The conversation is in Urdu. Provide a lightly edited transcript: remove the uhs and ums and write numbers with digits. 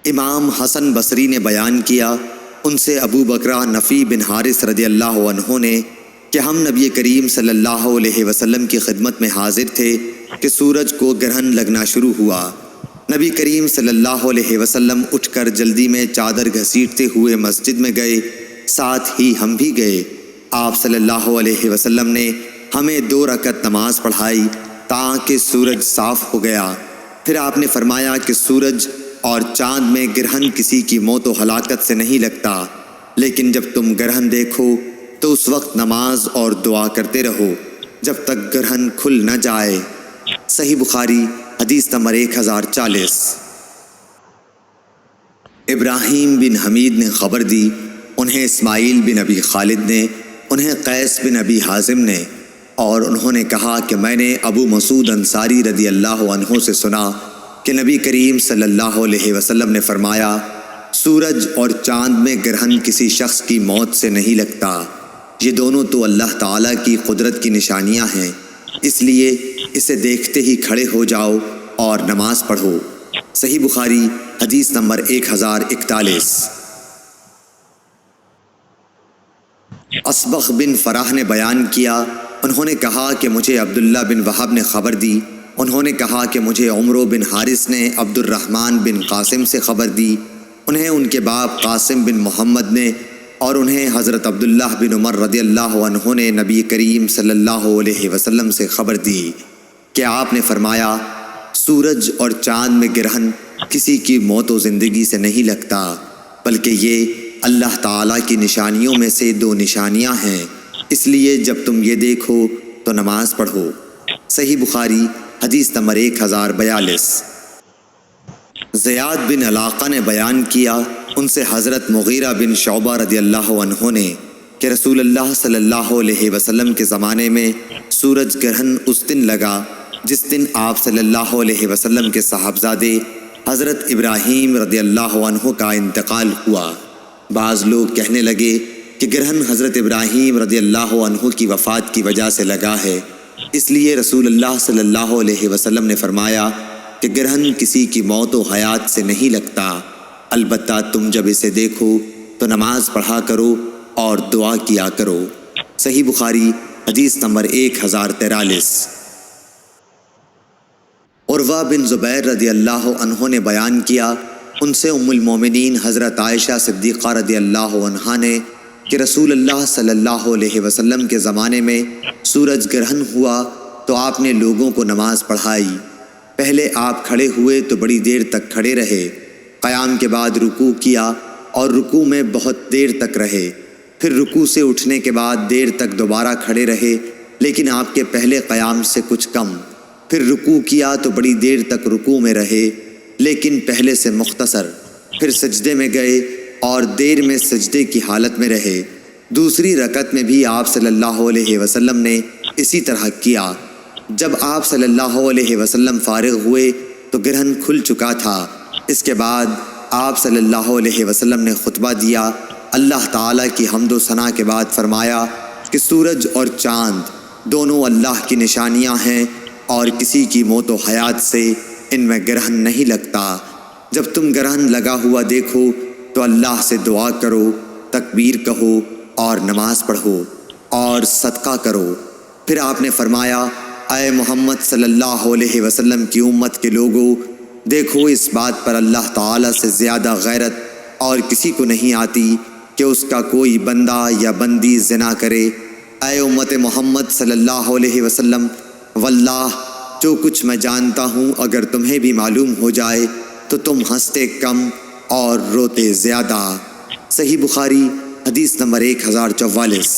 امام حسن بصری نے بیان کیا، ان سے ابو بکرہ نفی بن حارث رضی اللہ عنہ نے کہ ہم نبی کریم صلی اللہ علیہ وسلم کی خدمت میں حاضر تھے کہ سورج کو گرہن لگنا شروع ہوا۔ نبی کریم صلی اللہ علیہ وسلم اٹھ کر جلدی میں چادر گھسیٹتے ہوئے مسجد میں گئے، ساتھ ہی ہم بھی گئے۔ آپ صلی اللہ علیہ وسلم نے ہمیں 2 رکعت نماز پڑھائی تاکہ سورج صاف ہو گیا۔ پھر آپ نے فرمایا کہ سورج اور چاند میں گرہن کسی کی موت و ہلاکت سے نہیں لگتا، لیکن جب تم گرہن دیکھو تو اس وقت نماز اور دعا کرتے رہو جب تک گرہن کھل نہ جائے۔ صحیح بخاری حدیث نمبر 1040۔ ابراہیم بن حمید نے خبر دی، انہیں اسماعیل بن ابی خالد نے، انہیں قیس بن ابی حازم نے، اور انہوں نے کہا کہ میں نے ابو مسعود انصاری رضی اللہ عنہ سے سنا کہ نبی کریم صلی اللہ علیہ وسلم نے فرمایا، سورج اور چاند میں گرہن کسی شخص کی موت سے نہیں لگتا، یہ دونوں تو اللہ تعالیٰ کی قدرت کی نشانیاں ہیں، اس لیے اسے دیکھتے ہی کھڑے ہو جاؤ اور نماز پڑھو۔ صحیح بخاری حدیث نمبر 1041۔ اصبغ بن فرح نے بیان کیا، انہوں نے کہا کہ مجھے عبداللہ بن وہب نے خبر دی، انہوں نے کہا کہ مجھے عمرو بن حارث نے عبد الرحمن بن قاسم سے خبر دی، انہیں ان کے باپ قاسم بن محمد نے، اور انہیں حضرت عبداللہ بن عمر رضی اللہ عنہ نے نبی کریم صلی اللہ علیہ وسلم سے خبر دی کہ آپ نے فرمایا، سورج اور چاند میں گرہن کسی کی موت و زندگی سے نہیں لگتا، بلکہ یہ اللہ تعالیٰ کی نشانیوں میں سے 2 نشانیاں ہیں، اس لیے جب تم یہ دیکھو تو نماز پڑھو۔ صحیح بخاری حدیث نمبر 1042۔ زیاد بن علاقہ نے بیان کیا، ان سے حضرت مغیرہ بن شعبہ رضی اللہ عنہ نے کہ رسول اللہ صلی اللہ علیہ وسلم کے زمانے میں سورج گرہن اس دن لگا جس دن آپ صلی اللہ علیہ وسلم کے صاحبزادے حضرت ابراہیم رضی اللہ عنہ کا انتقال ہوا۔ بعض لوگ کہنے لگے کہ گرہن حضرت ابراہیم رضی اللہ عنہ کی وفات کی وجہ سے لگا ہے، اس لیے رسول اللہ صلی اللہ علیہ وسلم نے فرمایا کہ گرہن کسی کی موت و حیات سے نہیں لگتا، البتہ تم جب اسے دیکھو تو نماز پڑھا کرو اور دعا کیا کرو۔ صحیح بخاری حدیث نمبر 1043۔ عروہ بن زبیر رضی اللہ عنہ نے بیان کیا، ان سے ام المومنین حضرت عائشہ صدیقہ رضی اللہ عنہا نے کہ رسول اللہ صلی اللہ علیہ وسلم کے زمانے میں سورج گرہن ہوا تو آپ نے لوگوں کو نماز پڑھائی۔ پہلے آپ کھڑے ہوئے تو بڑی دیر تک کھڑے رہے، قیام کے بعد رکوع کیا اور رکوع میں بہت دیر تک رہے، پھر رکوع سے اٹھنے کے بعد دیر تک دوبارہ کھڑے رہے لیکن آپ کے پہلے قیام سے کچھ کم، پھر رکوع کیا تو بڑی دیر تک رکوع میں رہے لیکن پہلے سے مختصر، پھر سجدے میں گئے اور دیر میں سجدے کی حالت میں رہے۔ دوسری رکعت میں بھی آپ صلی اللہ علیہ وسلم نے اسی طرح کیا۔ جب آپ صلی اللہ علیہ وسلم فارغ ہوئے تو گرہن کھل چکا تھا۔ اس کے بعد آپ صلی اللہ علیہ وسلم نے خطبہ دیا، اللہ تعالیٰ کی حمد و ثنا کے بعد فرمایا کہ سورج اور چاند دونوں اللہ کی نشانیاں ہیں اور کسی کی موت و حیات سے ان میں گرہن نہیں لگتا، جب تم گرہن لگا ہوا دیکھو تو اللہ سے دعا کرو، تکبیر کہو اور نماز پڑھو اور صدقہ کرو۔ پھر آپ نے فرمایا، اے محمد صلی اللہ علیہ وسلم کی امت کے لوگوں، دیکھو اس بات پر اللہ تعالیٰ سے زیادہ غیرت اور کسی کو نہیں آتی کہ اس کا کوئی بندہ یا بندی زنا کرے۔ اے امت محمد صلی اللہ علیہ وسلم، واللہ جو کچھ میں جانتا ہوں اگر تمہیں بھی معلوم ہو جائے تو تم ہنستے کم اور روتے زیادہ۔ صحیح بخاری حدیث نمبر 1044۔